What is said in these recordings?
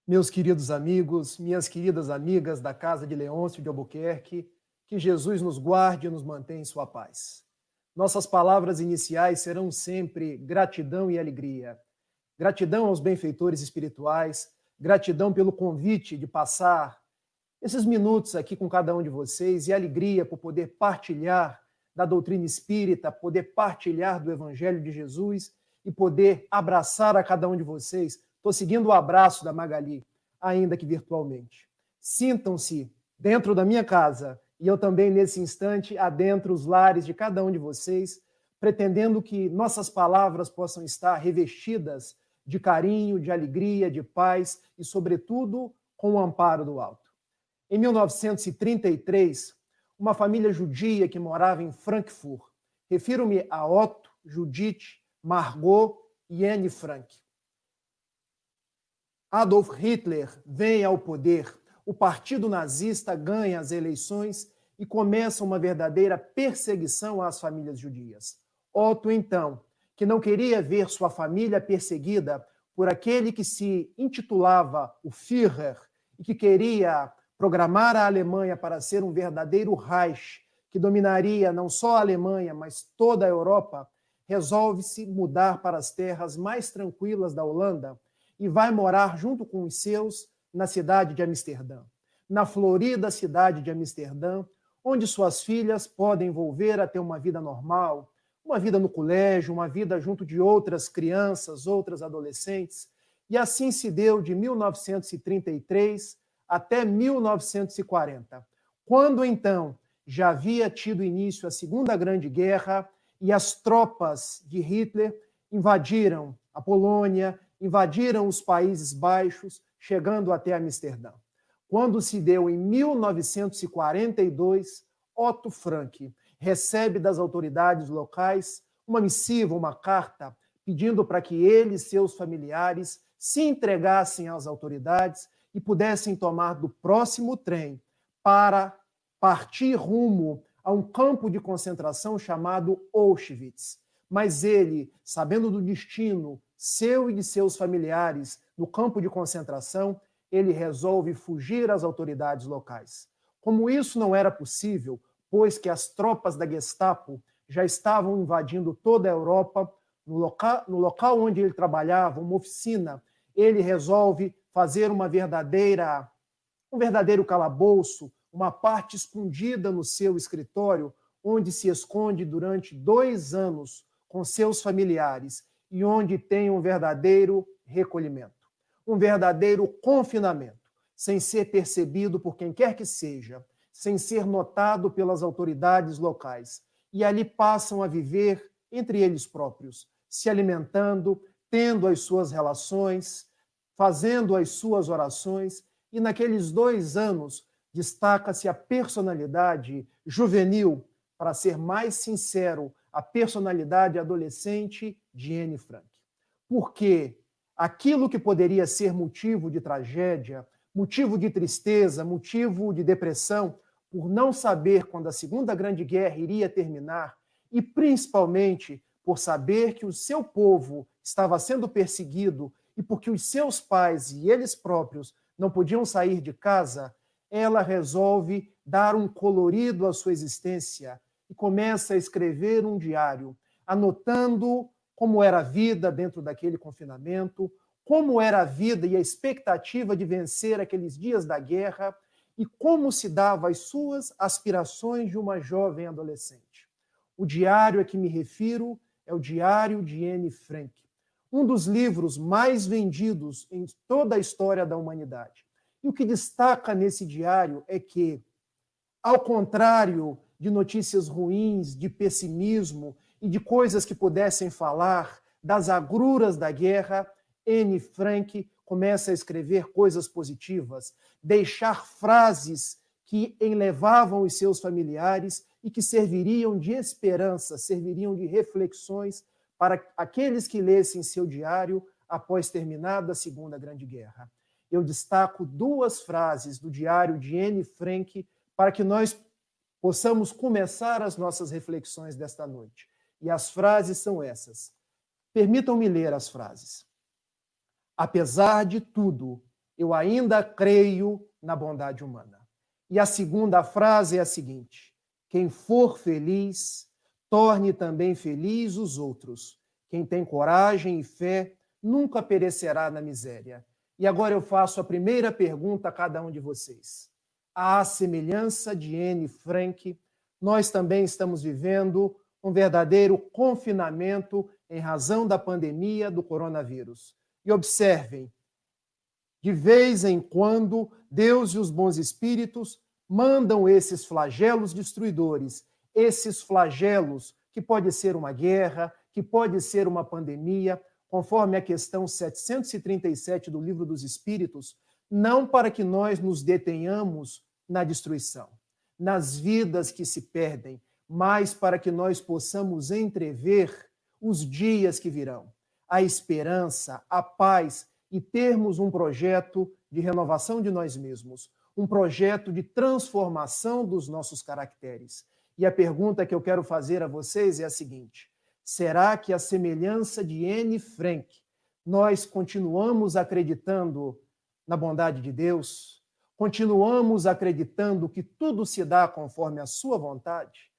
Meus queridos amigos, minhas queridas amigas da Casa de Leôncio de Albuquerque, que Jesus nos guarde e nos mantenha em sua paz. Nossas palavras iniciais serão sempre gratidão e alegria. Gratidão aos benfeitores espirituais, gratidão pelo convite de passar esses minutos aqui com cada um de vocês e alegria por poder partilhar da doutrina espírita, poder partilhar do Evangelho de Jesus e poder abraçar a cada um de vocês. Estou seguindo o abraço da Magali, ainda que virtualmente. Sintam-se dentro da minha casa e eu também, nesse instante, adentro os lares de cada um de vocês, pretendendo que nossas palavras possam estar revestidas de carinho, de alegria, de paz e, sobretudo, com o amparo do alto. Em 1933, uma família judia que morava em Frankfurt, refiro-me a Otto, Judith, Margot e Anne Frank. Adolf Hitler vem ao poder, o partido nazista ganha as eleições e começa uma verdadeira perseguição às famílias judias. Otto, então, que não queria ver sua família perseguida por aquele que se intitulava o Führer e que queria programar a Alemanha para ser um verdadeiro Reich, que dominaria não só a Alemanha, mas toda a Europa, resolve-se mudar para as terras mais tranquilas da Holanda e vai morar junto com os seus na cidade de Amsterdã, na florida cidade de Amsterdã, onde suas filhas podem volver a ter uma vida normal, uma vida no colégio, uma vida junto de outras crianças, outras adolescentes. E assim se deu de 1933 até 1940, quando então já havia tido início a Segunda Grande Guerra e as tropas de Hitler invadiram a Polônia, invadiram os Países Baixos, chegando até Amsterdã. Quando se deu em 1942, Otto Frank recebe das autoridades locais uma missiva, uma carta, pedindo para que ele e seus familiares se entregassem às autoridades e pudessem tomar do próximo trem para partir rumo a um campo de concentração chamado Auschwitz. Mas ele, sabendo do destino seu e de seus familiares no campo de concentração, ele resolve fugir às autoridades locais. Como isso não era possível, pois que as tropas da Gestapo já estavam invadindo toda a Europa, no local onde ele trabalhava, uma oficina, ele resolve fazer um verdadeiro calabouço, uma parte escondida no seu escritório, onde se esconde durante 2 anos com seus familiares e onde tem um verdadeiro recolhimento, um verdadeiro confinamento, sem ser percebido por quem quer que seja, sem ser notado pelas autoridades locais. E ali passam a viver entre eles próprios, se alimentando, tendo as suas relações, fazendo as suas orações, e naqueles 2 anos destaca-se a personalidade juvenil, para ser mais sincero, a personalidade adolescente de Anne Frank. Porque aquilo que poderia ser motivo de tragédia, motivo de tristeza, motivo de depressão, por não saber quando a Segunda Grande Guerra iria terminar, e principalmente por saber que o seu povo estava sendo perseguido e porque os seus pais e eles próprios não podiam sair de casa, ela resolve dar um colorido à sua existência e começa a escrever um diário, anotando como era a vida dentro daquele confinamento, como era a vida e a expectativa de vencer aqueles dias da guerra e como se dava as suas aspirações de uma jovem adolescente. O diário a que me refiro é o Diário de Anne Frank, um dos livros mais vendidos em toda a história da humanidade. E o que destaca nesse diário é que, ao contrário de notícias ruins, de pessimismo e de coisas que pudessem falar das agruras da guerra, Anne Frank começa a escrever coisas positivas, deixar frases que enlevavam os seus familiares e que serviriam de esperança, serviriam de reflexões para aqueles que lessem seu diário após terminada a Segunda Grande Guerra. Eu destaco 2 frases do diário de Anne Frank para que nós possamos começar as nossas reflexões desta noite. E as frases são essas. Permitam-me ler as frases. Apesar de tudo, eu ainda creio na bondade humana. E a segunda frase é a seguinte: quem for feliz, torne também feliz os outros. Quem tem coragem e fé nunca perecerá na miséria. E agora eu faço a primeira pergunta a cada um de vocês. À semelhança de Anne Frank, nós também estamos vivendo um verdadeiro confinamento em razão da pandemia do coronavírus. E observem, de vez em quando, Deus e os bons espíritos mandam esses flagelos destruidores, esses flagelos que pode ser uma guerra, que pode ser uma pandemia, conforme a questão 737 do Livro dos Espíritos, não para que nós nos detenhamos na destruição, nas vidas que se perdem, mas para que nós possamos entrever os dias que virão, a esperança, a paz e termos um projeto de renovação de nós mesmos, um projeto de transformação dos nossos caracteres. E a pergunta que eu quero fazer a vocês é a seguinte: será que, a semelhança de Anne Frank, nós continuamos acreditando na bondade de Deus? Continuamos acreditando que tudo se dá conforme a sua vontade?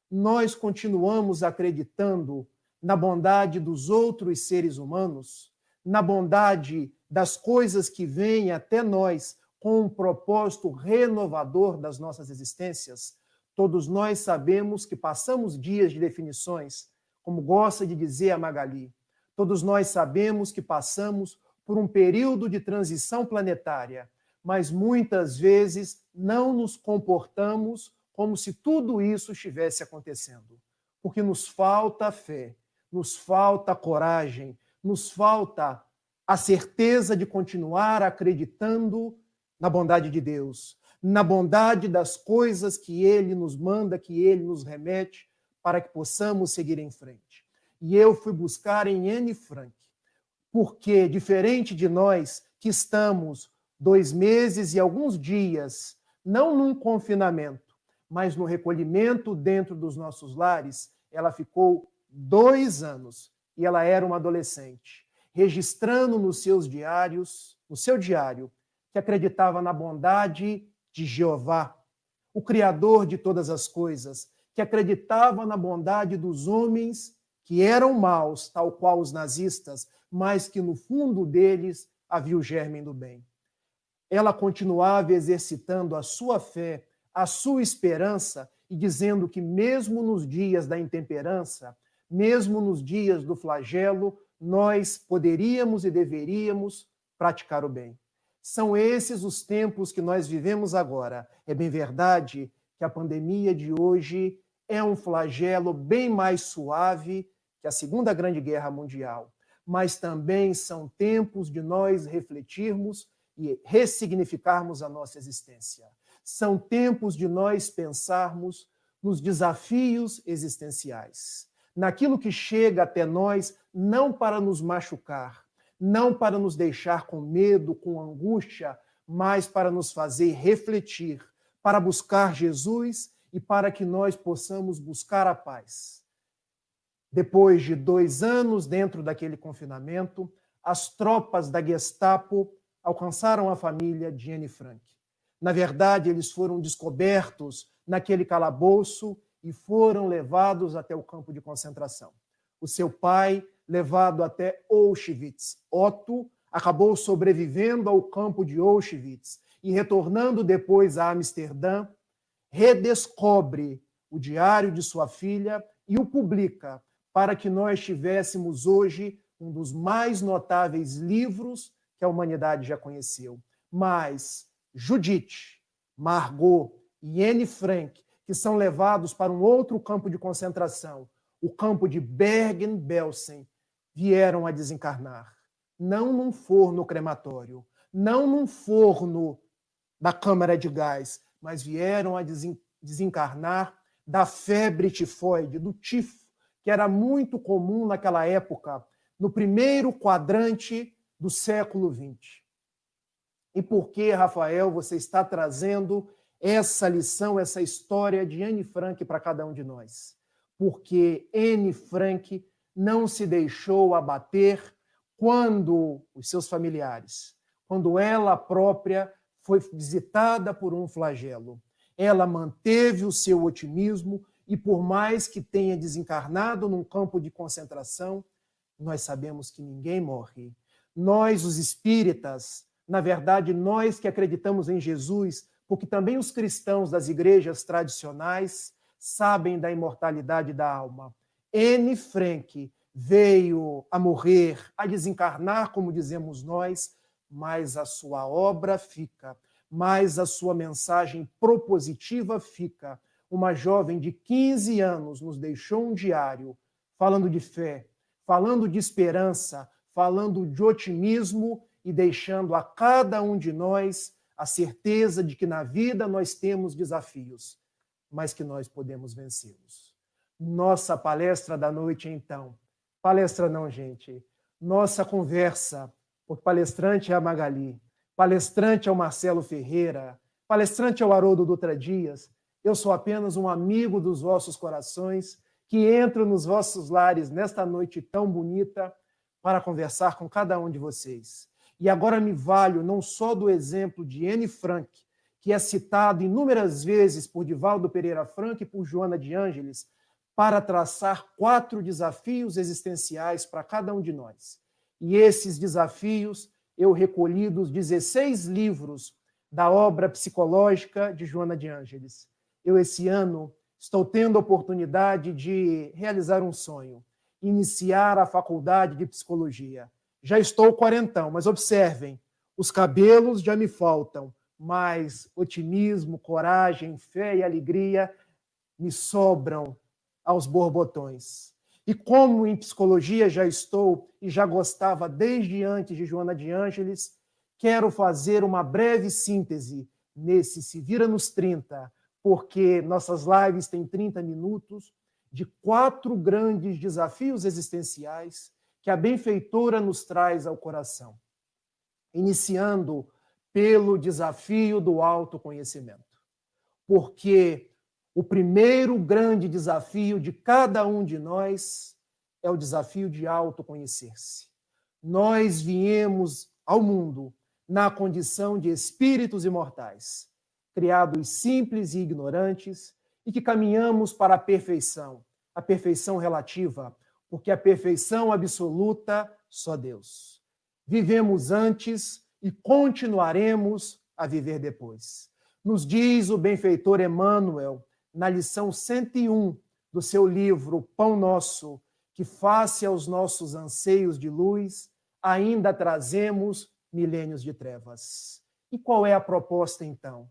Nós continuamos acreditando na bondade dos outros seres humanos, na bondade das coisas que vêm até nós com um propósito renovador das nossas existências? Todos nós sabemos que passamos dias de definições, como gosta de dizer a Magali. Todos nós sabemos que passamos por um período de transição planetária, mas muitas vezes não nos comportamos como se tudo isso estivesse acontecendo, porque nos falta fé, nos falta coragem, nos falta a certeza de continuar acreditando na bondade de Deus, na bondade das coisas que Ele nos manda, que Ele nos remete, para que possamos seguir em frente. E eu fui buscar em Anne Frank, porque, diferente de nós que estamos 2 meses e alguns dias, não num confinamento, mas no recolhimento dentro dos nossos lares, ela ficou 2 anos e ela era uma adolescente, registrando nos seus diários, no seu diário, que acreditava na bondade de Jeová, o Criador de todas as coisas, que acreditava na bondade dos homens que eram maus, tal qual os nazistas, mas que no fundo deles havia o germe do bem. Ela continuava exercitando a sua fé, a sua esperança e dizendo que mesmo nos dias da intemperança, mesmo nos dias do flagelo, nós poderíamos e deveríamos praticar o bem. São esses os tempos que nós vivemos agora. É bem verdade que a pandemia de hoje é um flagelo bem mais suave que a Segunda Grande Guerra Mundial, mas também são tempos de nós refletirmos e ressignificarmos a nossa existência. São tempos de nós pensarmos nos desafios existenciais, naquilo que chega até nós não para nos machucar, não para nos deixar com medo, com angústia, mas para nos fazer refletir, para buscar Jesus e para que nós possamos buscar a paz. Depois de 2 anos dentro daquele confinamento, as tropas da Gestapo alcançaram a família de Anne Frank. Na verdade, eles foram descobertos naquele calabouço e foram levados até o campo de concentração. O seu pai, levado até Auschwitz. Otto acabou sobrevivendo ao campo de Auschwitz e, retornando depois a Amsterdã, redescobre o diário de sua filha e o publica para que nós tivéssemos hoje um dos mais notáveis livros que a humanidade já conheceu. Mas Judith, Margot e Anne Frank, que são levados para um outro campo de concentração, o campo de Bergen-Belsen, vieram a desencarnar. Não num forno crematório, não num forno da câmara de gás, mas vieram a desencarnar da febre tifoide, do tifo, que era muito comum naquela época, no primeiro quadrante do século XX. E por que, Rafael, você está trazendo essa lição, essa história de Anne Frank para cada um de nós? Porque Anne Frank não se deixou abater quando os seus familiares, quando ela própria foi visitada por um flagelo. Ela manteve o seu otimismo e, por mais que tenha desencarnado num campo de concentração, nós sabemos que ninguém morre. Nós, os espíritas, na verdade, nós que acreditamos em Jesus, porque também os cristãos das igrejas tradicionais sabem da imortalidade da alma. Anne Frank veio a morrer, a desencarnar, como dizemos nós, mas a sua obra fica, mas a sua mensagem propositiva fica. Uma jovem de 15 anos nos deixou um diário falando de fé, falando de esperança, falando de otimismo e deixando a cada um de nós a certeza de que na vida nós temos desafios, mas que nós podemos vencê-los. Nossa palestra da noite, então. Palestra não, gente. Nossa conversa, porque palestrante é a Magali, palestrante é o Marcelo Ferreira, palestrante é o Haroldo Dutra Dias. Eu sou apenas um amigo dos vossos corações que entro nos vossos lares nesta noite tão bonita para conversar com cada um de vocês. E agora me valho não só do exemplo de Anne Frank, que é citado inúmeras vezes por Divaldo Pereira Franco e por Joana de Ângeles, para traçar 4 desafios existenciais para cada um de nós. E esses desafios eu recolhi dos 16 livros da obra psicológica de Joana de Ângeles. Eu, esse ano, estou tendo a oportunidade de realizar um sonho, iniciar a faculdade de psicologia. Já estou quarentão, mas observem, os cabelos já me faltam, mas otimismo, coragem, fé e alegria me sobram aos borbotões. E como em psicologia já estou e já gostava desde antes de Joana de Ângeles, quero fazer uma breve síntese nesse Se Vira nos 30, porque nossas lives têm 30 minutos, de 4 grandes desafios existenciais que a benfeitora nos traz ao coração. Iniciando pelo desafio do autoconhecimento. Porque o primeiro grande desafio de cada um de nós é o desafio de autoconhecer-se. Nós viemos ao mundo na condição de espíritos imortais, criados simples e ignorantes, e que caminhamos para a perfeição relativa, porque a perfeição absoluta só Deus. Vivemos antes e continuaremos a viver depois. Nos diz o benfeitor Emmanuel, na lição 101 do seu livro Pão Nosso, que face aos nossos anseios de luz, ainda trazemos milênios de trevas. E qual é a proposta, então?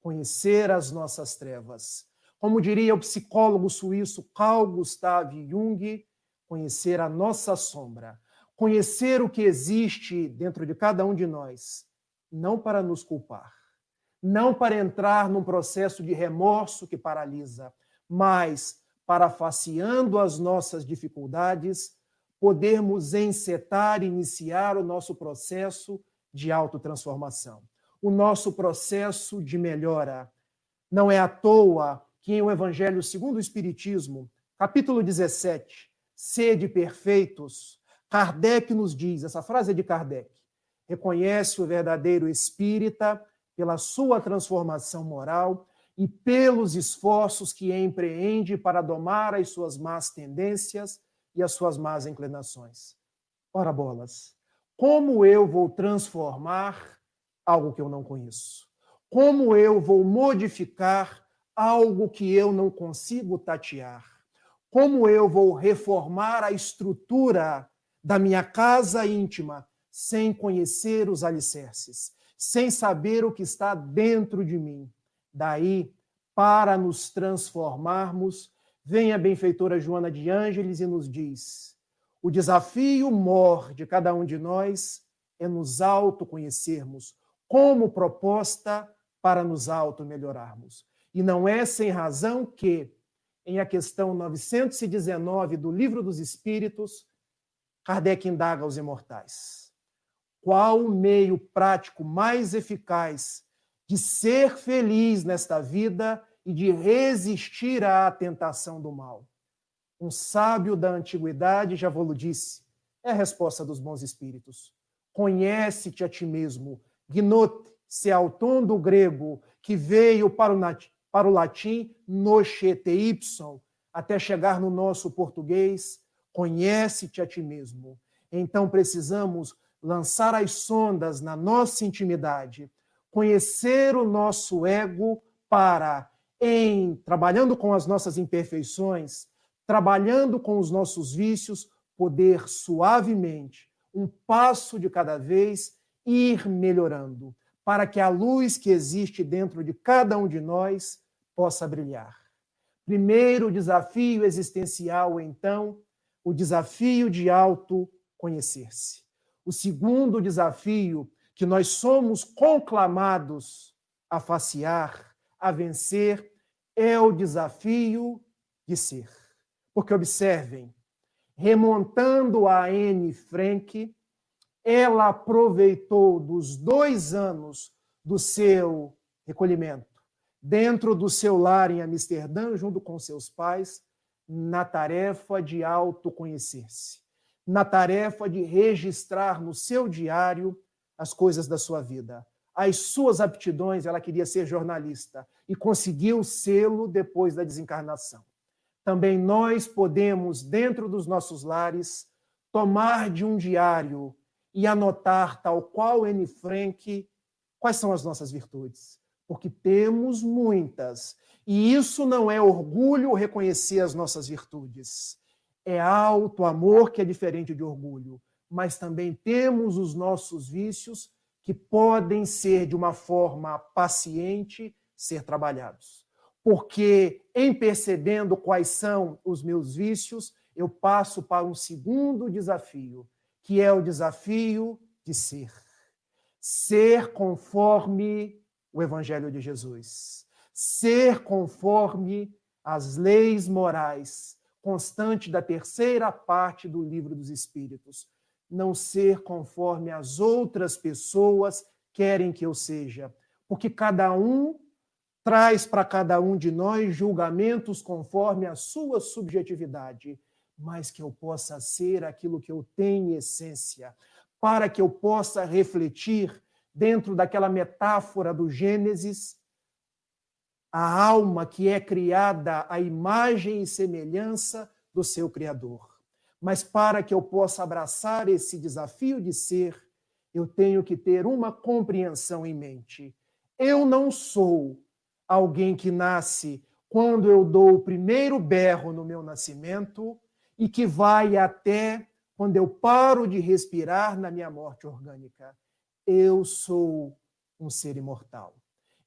Conhecer as nossas trevas. Como diria o psicólogo suíço Carl Gustav Jung, conhecer a nossa sombra. Conhecer o que existe dentro de cada um de nós, não para nos culpar, não para entrar num processo de remorso que paralisa, mas para, faceando as nossas dificuldades, podermos encetar e iniciar o nosso processo de autotransformação, o nosso processo de melhora. Não é à toa que em o Evangelho segundo o Espiritismo, capítulo 17, Sede perfeitos, Kardec nos diz, essa frase é de Kardec, reconhece o verdadeiro espírita pela sua transformação moral e pelos esforços que empreende para domar as suas más tendências e as suas más inclinações. Ora bolas, como eu vou transformar algo que eu não conheço? Como eu vou modificar algo que eu não consigo tatear? Como eu vou reformar a estrutura da minha casa íntima sem conhecer os alicerces, sem saber o que está dentro de mim? Daí, para nos transformarmos, vem a benfeitora Joana de Ângeles e nos diz: o desafio mor de cada um de nós é nos autoconhecermos como proposta para nos auto-melhorarmos. E não é sem razão que, em a questão 919 do Livro dos Espíritos, Kardec indaga aos imortais: qual o meio prático mais eficaz de ser feliz nesta vida e de resistir à tentação do mal? Um sábio da antiguidade já vos disse, é a resposta dos bons espíritos: Conhece-te a ti mesmo. Gnote, seauton do grego, que veio para o latim noxetey, até chegar no nosso português, conhece-te a ti mesmo. Então precisamos lançar as sondas na nossa intimidade, conhecer o nosso ego para, trabalhando com as nossas imperfeições, trabalhando com os nossos vícios, poder suavemente, um passo de cada vez, ir melhorando, para que a luz que existe dentro de cada um de nós possa brilhar. Primeiro desafio existencial, então, o desafio de autoconhecer-se. O segundo desafio que nós somos conclamados a facear, a vencer, é o desafio de ser. Porque, observem, remontando a Anne Frank, ela aproveitou dos 2 anos do seu recolhimento, dentro do seu lar em Amsterdã, junto com seus pais, na tarefa de autoconhecer-se, na tarefa de registrar no seu diário as coisas da sua vida. As suas aptidões, ela queria ser jornalista e conseguiu sê-lo depois da desencarnação. Também nós podemos, dentro dos nossos lares, tomar de um diário e anotar, tal qual Anne Frank, quais são as nossas virtudes. Porque temos muitas. E isso não é orgulho reconhecer as nossas virtudes. É auto-amor, que é diferente de orgulho. Mas também temos os nossos vícios, que podem ser, de uma forma paciente, ser trabalhados. Porque, em percebendo quais são os meus vícios, eu passo para um segundo desafio, que é o desafio de ser. Ser conforme o Evangelho de Jesus. Ser conforme as leis morais, constante da 3ª parte do Livro dos Espíritos. Não ser conforme as outras pessoas querem que eu seja. Porque cada um traz para cada um de nós julgamentos conforme a sua subjetividade, mas que eu possa ser aquilo que eu tenho em essência, para que eu possa refletir dentro daquela metáfora do Gênesis, a alma que é criada à imagem e semelhança do seu Criador. Mas para que eu possa abraçar esse desafio de ser, eu tenho que ter uma compreensão em mente. Eu não sou alguém que nasce quando eu dou o primeiro berro no meu nascimento e que vai até quando eu paro de respirar na minha morte orgânica. Eu sou um ser imortal.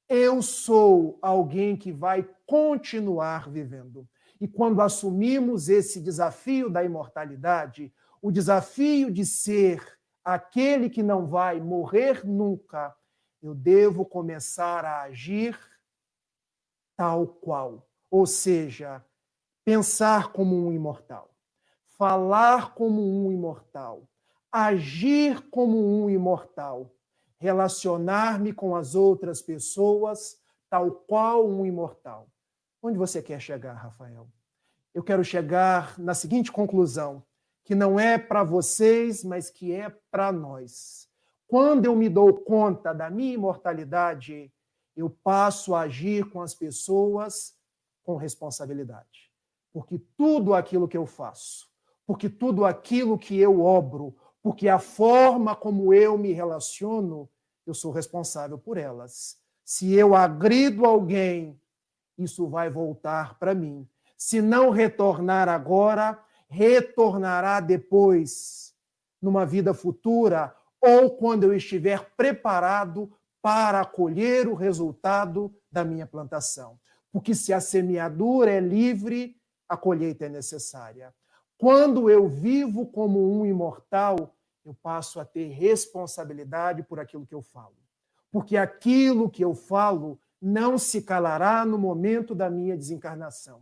Eu sou alguém que vai continuar vivendo. E quando assumimos esse desafio da imortalidade, o desafio de ser aquele que não vai morrer nunca, eu devo começar a agir tal qual. Ou seja, pensar como um imortal, falar como um imortal, agir como um imortal, relacionar-me com as outras pessoas tal qual um imortal. Onde você quer chegar, Rafael? Eu quero chegar na seguinte conclusão, que não é para vocês, mas que é para nós. Quando eu me dou conta da minha imortalidade, eu passo a agir com as pessoas com responsabilidade. Porque tudo aquilo que eu faço, porque tudo aquilo que eu obro, porque a forma como eu me relaciono, eu sou responsável por elas. Se eu agrido alguém, isso vai voltar para mim. Se não retornar agora, retornará depois, numa vida futura, ou quando eu estiver preparado para colher o resultado da minha plantação. Porque se a semeadura é livre, a colheita é necessária. Quando eu vivo como um imortal, eu passo a ter responsabilidade por aquilo que eu falo. Porque aquilo que eu falo não se calará no momento da minha desencarnação.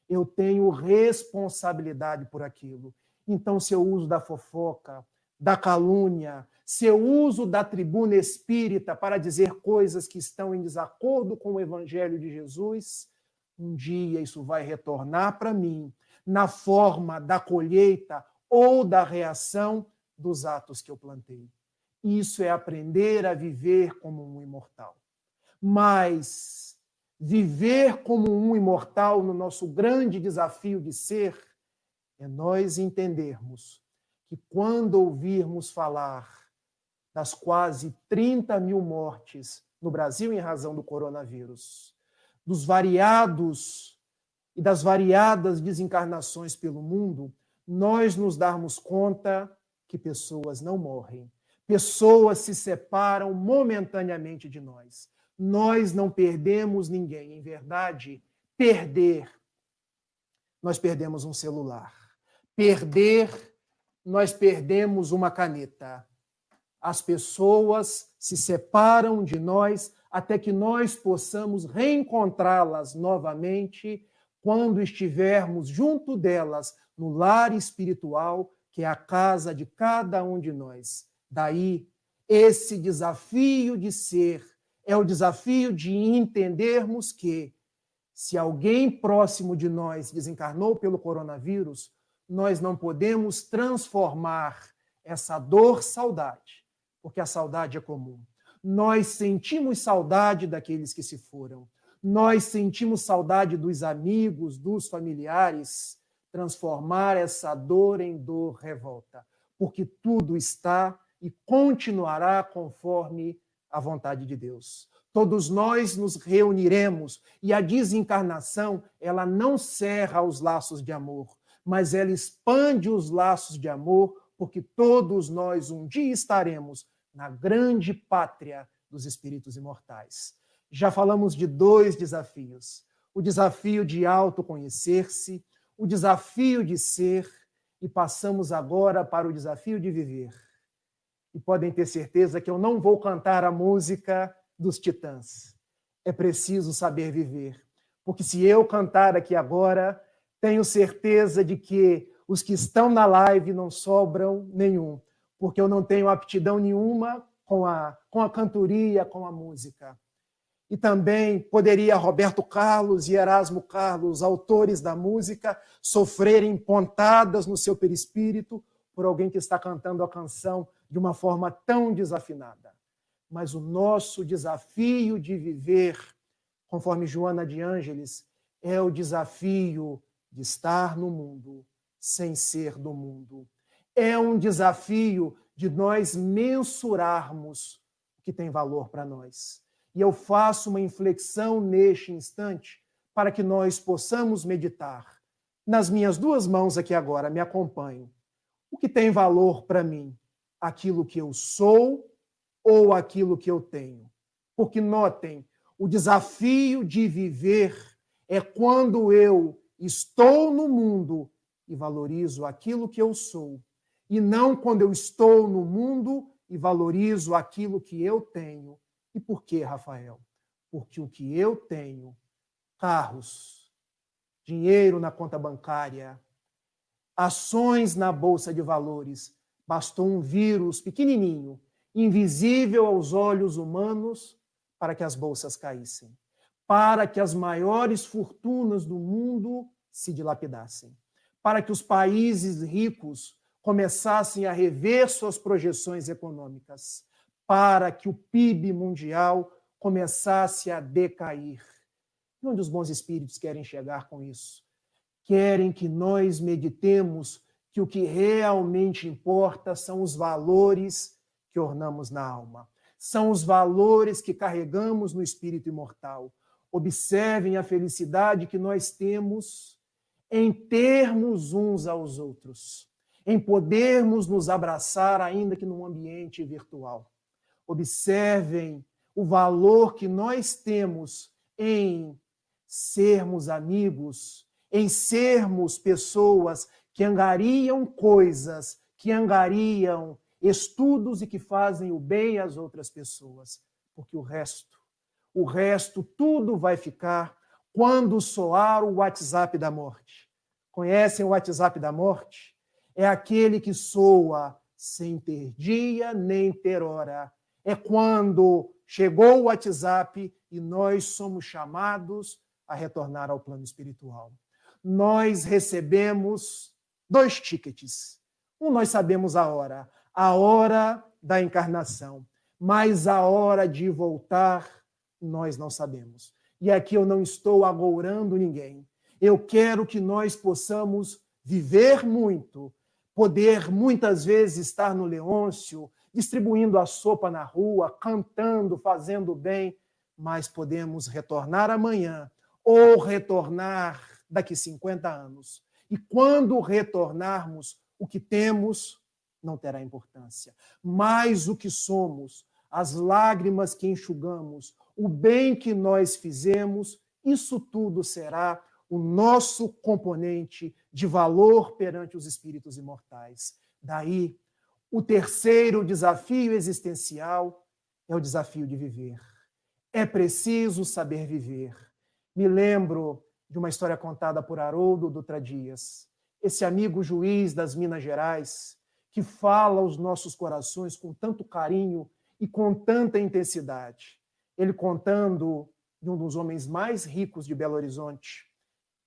Eu tenho responsabilidade por aquilo. Então, se eu uso da fofoca, da calúnia, se eu uso da tribuna espírita para dizer coisas que estão em desacordo com o Evangelho de Jesus, um dia isso vai retornar para mim na forma da colheita ou da reação dos atos que eu plantei. Isso é aprender a viver como um imortal. Mas viver como um imortal no nosso grande desafio de ser é nós entendermos que quando ouvirmos falar das quase 30 mil mortes no Brasil em razão do coronavírus, dos variados e das variadas desencarnações pelo mundo, nós nos darmos conta que pessoas não morrem. Pessoas se separam momentaneamente de nós. Nós não perdemos ninguém. Em verdade, nós perdemos um celular. Nós perdemos uma caneta. As pessoas se separam de nós até que nós possamos reencontrá-las novamente quando estivermos junto delas no lar espiritual, que é a casa de cada um de nós. Daí, esse desafio de ser é o desafio de entendermos que, se alguém próximo de nós desencarnou pelo coronavírus, nós não podemos transformar essa dor saudade, porque a saudade é comum. Nós sentimos saudade daqueles que se foram. Nós sentimos saudade dos amigos, dos familiares. Transformar essa dor em dor revolta, porque tudo está e continuará conforme a vontade de Deus. Todos nós nos reuniremos e a desencarnação, ela não cerra os laços de amor, mas ela expande os laços de amor, porque todos nós um dia estaremos na grande pátria dos espíritos imortais. Já falamos de 2 desafios. O desafio de autoconhecer-se, o desafio de ser, e passamos agora para o desafio de viver. E podem ter certeza que eu não vou cantar a música dos Titãs. É preciso saber viver. Porque se eu cantar aqui agora, tenho certeza de que os que estão na live não sobram nenhum, porque eu não tenho aptidão nenhuma com a cantoria, com a música. E também poderia Roberto Carlos e Erasmo Carlos, autores da música, sofrerem pontadas no seu perispírito por alguém que está cantando a canção de uma forma tão desafinada. Mas o nosso desafio de viver, conforme Joana de Ângeles, é o desafio de estar no mundo sem ser do mundo. É um desafio de nós mensurarmos o que tem valor para nós. E eu faço uma inflexão neste instante para que nós possamos meditar. Nas minhas 2 mãos aqui agora, me acompanhem. O que tem valor para mim? Aquilo que eu sou ou aquilo que eu tenho? Porque notem, o desafio de viver é quando eu estou no mundo e valorizo aquilo que eu sou, e não quando eu estou no mundo e valorizo aquilo que eu tenho. E por quê, Rafael? Porque o que eu tenho, carros, dinheiro na conta bancária, ações na bolsa de valores, bastou um vírus pequenininho, invisível aos olhos humanos, para que as bolsas caíssem, para que as maiores fortunas do mundo se dilapidassem, para que os países ricos começassem a rever suas projeções econômicas, para que o PIB mundial começasse a decair. E onde os bons espíritos querem chegar com isso? Querem que nós meditemos que o que realmente importa são os valores que ornamos na alma. São os valores que carregamos no espírito imortal. Observem a felicidade que nós temos em termos uns aos outros, em podermos nos abraçar, ainda que num ambiente virtual. Observem o valor que nós temos em sermos amigos, em sermos pessoas que angariam coisas, que angariam estudos e que fazem o bem às outras pessoas. Porque o resto tudo vai ficar quando soar o WhatsApp da morte. Conhecem o WhatsApp da morte? É aquele que soa sem ter dia nem ter hora. É quando chegou o WhatsApp e nós somos chamados a retornar ao plano espiritual. Nós recebemos 2 tickets. Um, nós sabemos a hora da encarnação, mas a hora de voltar nós não sabemos. E aqui eu não estou agourando ninguém. Eu quero que nós possamos viver muito, poder muitas vezes estar no Leôncio, distribuindo a sopa na rua, cantando, fazendo bem, mas podemos retornar amanhã ou retornar daqui 50 anos. E quando retornarmos, o que temos não terá importância. Mas o que somos, as lágrimas que enxugamos, o bem que nós fizemos, isso tudo será o nosso componente de valor perante os espíritos imortais. Daí, o terceiro desafio existencial é o desafio de viver. É preciso saber viver. Me lembro de uma história contada por Haroldo Dutra Dias, esse amigo juiz das Minas Gerais, que fala aos nossos corações com tanto carinho e com tanta intensidade. Ele contando de um dos homens mais ricos de Belo Horizonte,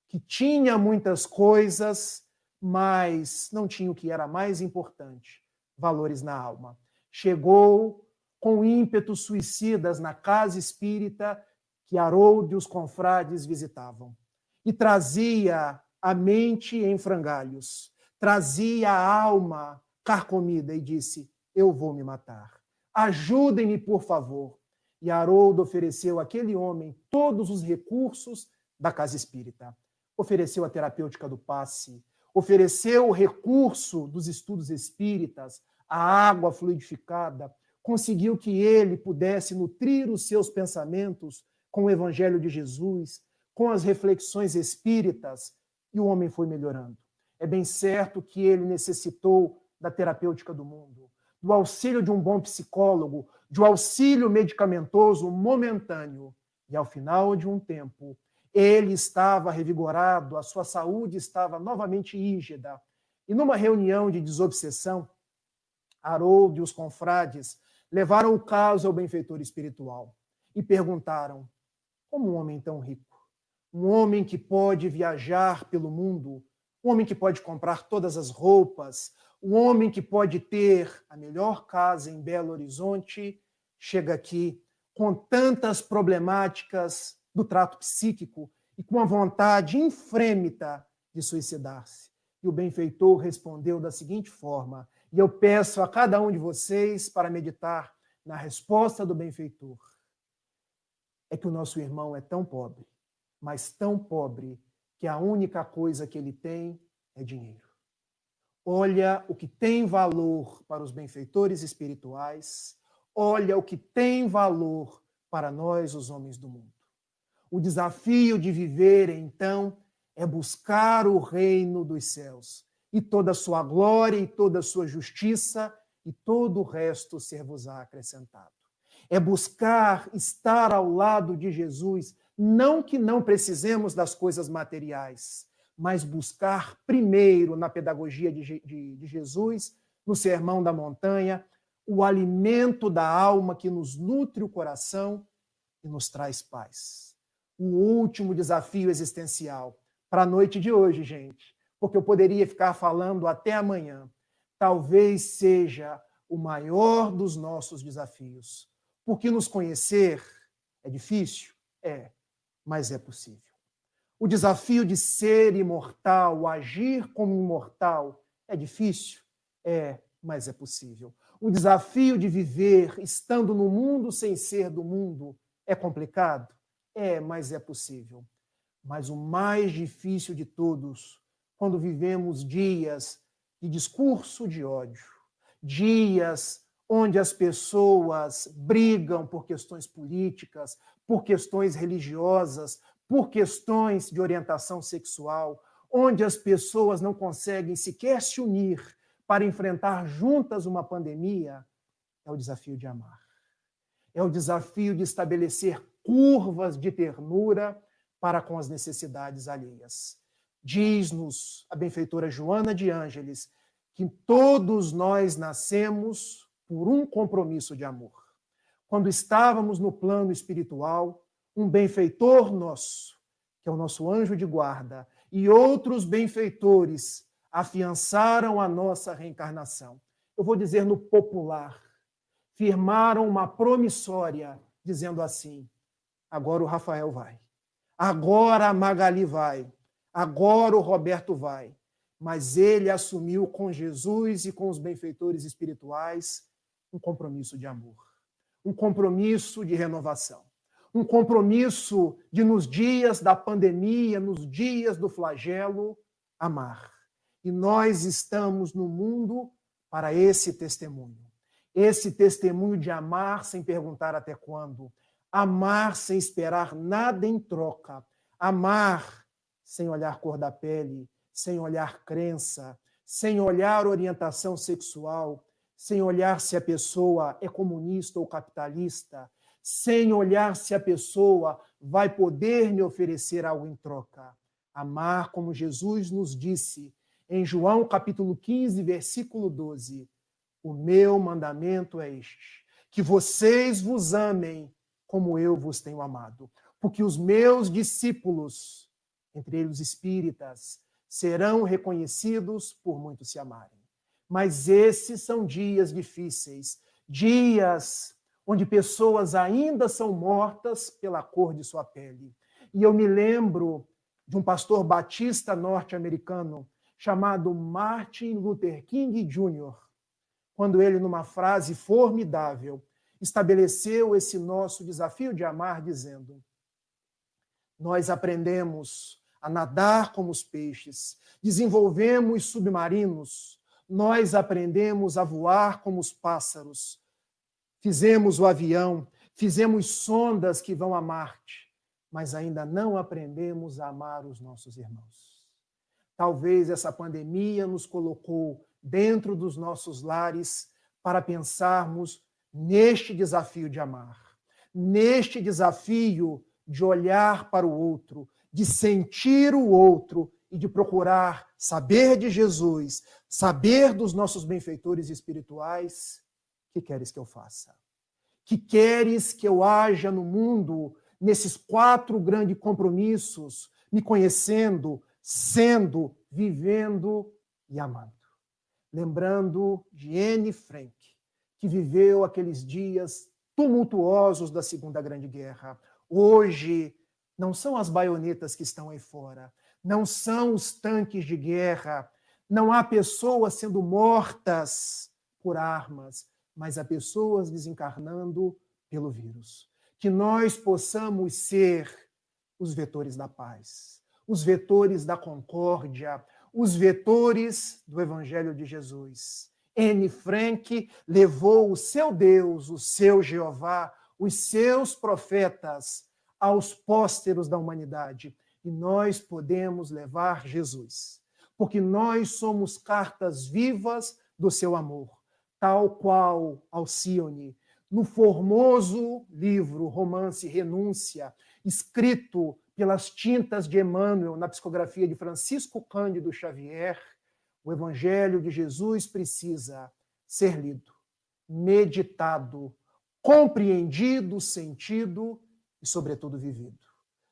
que tinha muitas coisas, mas não tinha o que era mais importante, valores na alma. Chegou com ímpetos suicidas na casa espírita que Haroldo e os confrades visitavam. E trazia a mente em frangalhos, trazia a alma carcomida e disse: eu vou me matar. Ajudem-me, por favor. E Haroldo ofereceu àquele homem todos os recursos da casa espírita. Ofereceu a terapêutica do passe, ofereceu o recurso dos estudos espíritas, a água fluidificada, conseguiu que ele pudesse nutrir os seus pensamentos com o Evangelho de Jesus, com as reflexões espíritas, e o homem foi melhorando. É bem certo que ele necessitou da terapêutica do mundo, do auxílio de um bom psicólogo, de um auxílio medicamentoso momentâneo. E ao final de um tempo, ele estava revigorado, a sua saúde estava novamente ígida. E numa reunião de desobsessão, Haroldo e os confrades levaram o caso ao benfeitor espiritual e perguntaram: como um homem tão rico, um homem que pode viajar pelo mundo, um homem que pode comprar todas as roupas, um homem que pode ter a melhor casa em Belo Horizonte, chega aqui com tantas problemáticas do trato psíquico e com a vontade infrêmita de suicidar-se? E o benfeitor respondeu da seguinte forma, e eu peço a cada um de vocês para meditar na resposta do benfeitor: é que o nosso irmão é tão pobre, mas tão pobre, que a única coisa que ele tem é dinheiro. Olha o que tem valor para os benfeitores espirituais, olha o que tem valor para nós, os homens do mundo. O desafio de viver, então, é buscar o reino dos céus, e toda a sua glória, e toda a sua justiça, e todo o resto ser-vos-á acrescentado. É buscar estar ao lado de Jesus, não que não precisemos das coisas materiais, mas buscar primeiro na pedagogia de Jesus, no Sermão da Montanha, o alimento da alma que nos nutre o coração e nos traz paz. O último desafio existencial para a noite de hoje, gente, porque eu poderia ficar falando até amanhã, talvez seja o maior dos nossos desafios. Porque nos conhecer é difícil? É, mas é possível. O desafio de ser imortal, agir como imortal, é difícil? É, mas é possível. O desafio de viver estando no mundo sem ser do mundo é complicado? É, mas é possível. Mas o mais difícil de todos, quando vivemos dias de discurso de ódio, dias onde as pessoas brigam por questões políticas, por questões religiosas, por questões de orientação sexual, onde as pessoas não conseguem sequer se unir para enfrentar juntas uma pandemia, é o desafio de amar. É o desafio de estabelecer curvas de ternura para com as necessidades alheias. Diz-nos a benfeitora Joana de Ângeles que todos nós nascemos por um compromisso de amor. Quando estávamos no plano espiritual, um benfeitor nosso, que é o nosso anjo de guarda, e outros benfeitores afiançaram a nossa reencarnação. Eu vou dizer no popular, firmaram uma promissória, dizendo assim: agora o Rafael vai, agora a Magali vai, agora o Roberto vai. Mas ele assumiu com Jesus e com os benfeitores espirituais um compromisso de amor, um compromisso de renovação, um compromisso de, nos dias da pandemia, nos dias do flagelo, amar. E nós estamos no mundo para esse testemunho de amar sem perguntar até quando, amar sem esperar nada em troca, amar sem olhar cor da pele, sem olhar crença, sem olhar orientação sexual, sem olhar se a pessoa é comunista ou capitalista, sem olhar se a pessoa vai poder me oferecer algo em troca. Amar como Jesus nos disse em João capítulo 15, versículo 12. O meu mandamento é este, que vocês vos amem como eu vos tenho amado. Porque os meus discípulos, entre eles os espíritas, serão reconhecidos por muitos se amarem. Mas esses são dias difíceis, dias onde pessoas ainda são mortas pela cor de sua pele. E eu me lembro de um pastor batista norte-americano chamado Martin Luther King Jr., quando ele, numa frase formidável, estabeleceu esse nosso desafio de amar, dizendo: nós aprendemos a nadar como os peixes, desenvolvemos submarinos, nós aprendemos a voar como os pássaros, fizemos o avião, fizemos sondas que vão a Marte, mas ainda não aprendemos a amar os nossos irmãos. Talvez essa pandemia nos colocou dentro dos nossos lares para pensarmos neste desafio de amar, neste desafio de olhar para o outro, de sentir o outro e de procurar saber de Jesus, saber dos nossos benfeitores espirituais. Que queres que eu faça? Que queres que eu haja no mundo nesses 4 grandes compromissos, me conhecendo, sendo, vivendo e amando? Lembrando de Anne Frank, que viveu aqueles dias tumultuosos da Segunda Grande Guerra. Hoje, não são as baionetas que estão aí fora, não são os tanques de guerra, não há pessoas sendo mortas por armas, mas há pessoas desencarnando pelo vírus. Que nós possamos ser os vetores da paz, os vetores da concórdia, os vetores do Evangelho de Jesus. Anne Frank levou o seu Deus, o seu Jeová, os seus profetas aos pósteros da humanidade. E nós podemos levar Jesus, porque nós somos cartas vivas do seu amor, tal qual Alcione, no formoso livro Romance Renúncia, escrito pelas tintas de Emmanuel na psicografia de Francisco Cândido Xavier, o Evangelho de Jesus precisa ser lido, meditado, compreendido, sentido e, sobretudo, vivido.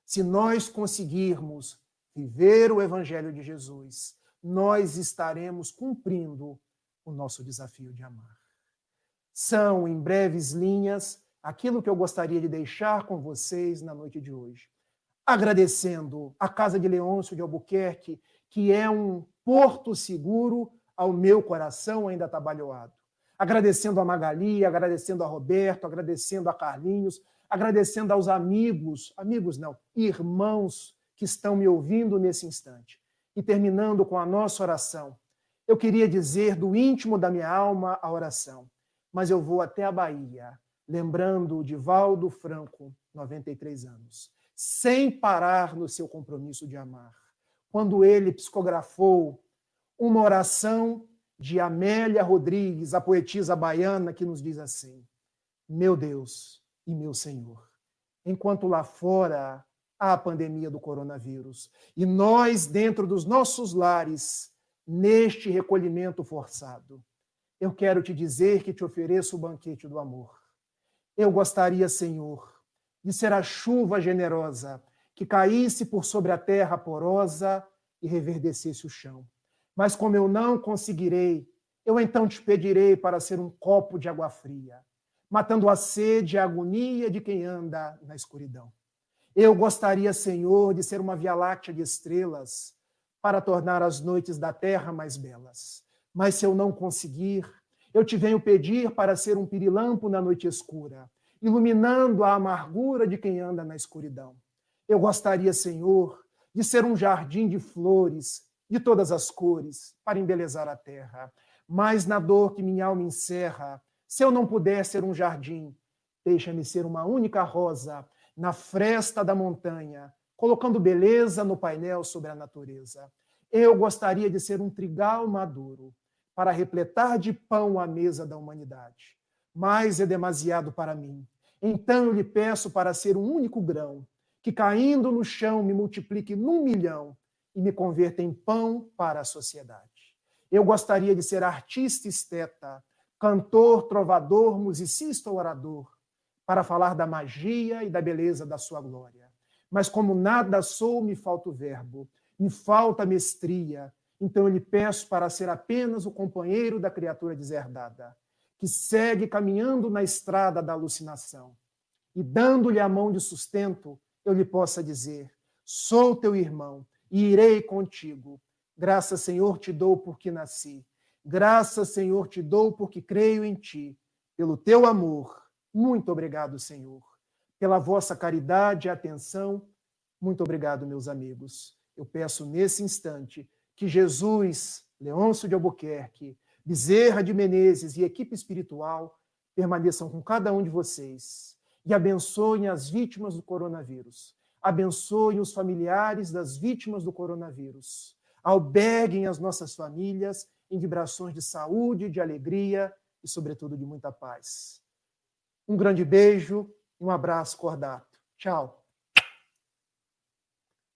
Se nós conseguirmos viver o Evangelho de Jesus, nós estaremos cumprindo o nosso desafio de amar. São, em breves linhas, aquilo que eu gostaria de deixar com vocês na noite de hoje. Agradecendo a Casa de Leôncio de Albuquerque, que é um porto seguro ao meu coração ainda atabalhoado. Agradecendo a Magali, agradecendo a Roberto, agradecendo a Carlinhos, agradecendo aos amigos não, irmãos que estão me ouvindo nesse instante. E terminando com a nossa oração, eu queria dizer do íntimo da minha alma a oração, mas eu vou até a Bahia, lembrando de Valdo Franco, 93 anos, sem parar no seu compromisso de amar, quando ele psicografou uma oração de Amélia Rodrigues, a poetisa baiana, que nos diz assim: meu Deus e meu Senhor, enquanto lá fora há a pandemia do coronavírus e nós dentro dos nossos lares, neste recolhimento forçado, eu quero te dizer que te ofereço o banquete do amor. Eu gostaria, Senhor, de ser a chuva generosa que caísse por sobre a terra porosa e reverdecesse o chão. Mas como eu não conseguirei, eu então te pedirei para ser um copo de água fria, matando a sede e a agonia de quem anda na escuridão. Eu gostaria, Senhor, de ser uma via-láctea de estrelas para tornar as noites da terra mais belas. Mas se eu não conseguir, eu te venho pedir para ser um pirilampo na noite escura, iluminando a amargura de quem anda na escuridão. Eu gostaria, Senhor, de ser um jardim de flores, de todas as cores, para embelezar a terra. Mas na dor que minha alma encerra, se eu não puder ser um jardim, deixa-me ser uma única rosa na fresta da montanha, colocando beleza no painel sobre a natureza. Eu gostaria de ser um trigal maduro, para repletar de pão a mesa da humanidade. Mas é demasiado para mim. Então eu lhe peço para ser um único grão, que caindo no chão me multiplique num milhão e me converta em pão para a sociedade. Eu gostaria de ser artista esteta, cantor, trovador, musicista ou orador, para falar da magia e da beleza da sua glória. Mas como nada sou, me falta o verbo, me falta a mestria, então eu lhe peço para ser apenas o companheiro da criatura deserdada, que segue caminhando na estrada da alucinação. E dando-lhe a mão de sustento, eu lhe possa dizer, sou teu irmão e irei contigo. Graças, Senhor, te dou porque nasci. Graças, Senhor, te dou porque creio em ti. Pelo teu amor, muito obrigado, Senhor. Pela vossa caridade e atenção, muito obrigado, meus amigos. Eu peço nesse instante que Jesus, Leôncio de Albuquerque, Bezerra de Menezes e equipe espiritual permaneçam com cada um de vocês e abençoem as vítimas do coronavírus. Abençoem os familiares das vítimas do coronavírus. Alberguem as nossas famílias em vibrações de saúde, de alegria e, sobretudo, de muita paz. Um grande beijo e um abraço cordato. Tchau.